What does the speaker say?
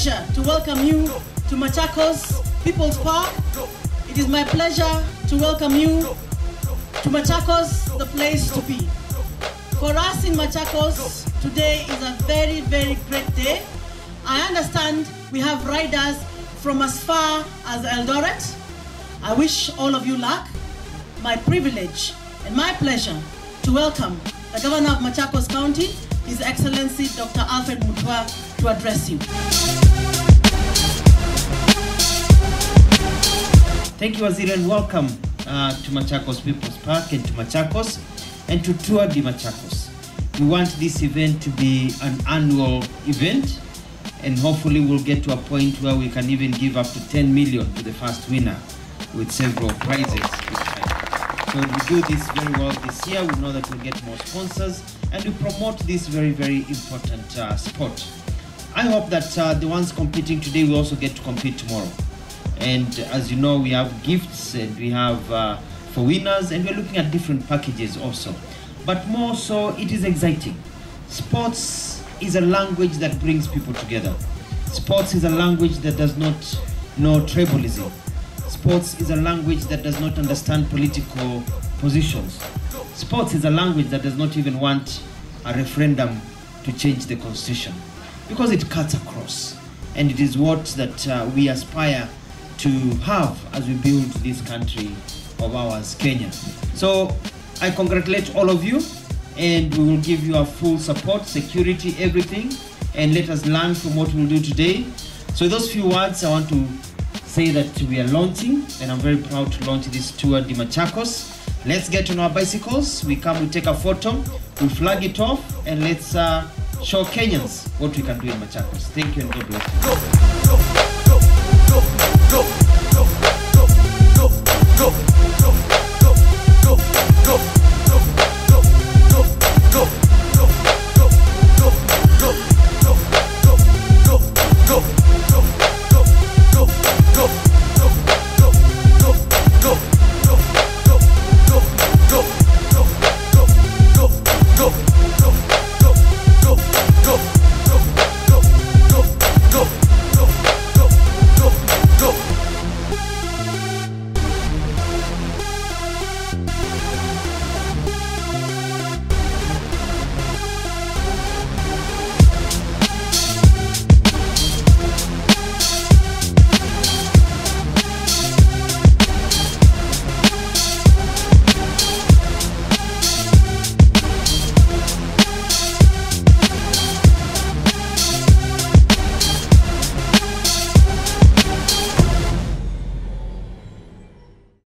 pleasure to welcome you to Machakos People's Park. It is my pleasure to welcome you to Machakos, the place to be. For us in Machakos, today is a very, very great day. I understand we have riders from as far as Eldoret. I wish all of you luck. My privilege and my pleasure to welcome the Governor of Machakos County, His Excellency Dr. Alfred Mutua, to address you. Thank you, Waziri, and welcome to Machakos People's Park and to Machakos and to Tour de Machakos. We want this event to be an annual event, and hopefully we'll get to a point where we can even give up to 10 million to the first winner with several prizes. So we do this very well this year. We know that we'll get more sponsors and we promote this very, very important sport. I hope that the ones competing today will also get to compete tomorrow. And as you know, we have gifts and we have for winners, and we're looking at different packages also. But more so, it is exciting. Sports is a language that brings people together. Sports is a language that does not know tribalism. Sports is a language that does not understand political positions. Sports is a language that does not even want a referendum to change the constitution, because it cuts across. And it is what that we aspire to have as we build this country of ours, Kenya. So I congratulate all of you, and we will give you our full support, security, everything, and let us learn from what we'll do today. So those few words, I want to say that we are launching, and I'm very proud to launch this Tour de Machakos. Let's get on our bicycles. We come, we take a photo, we flag it off, and let's show Kenyans what we can do in Machakos. Thank you and God bless you. Go.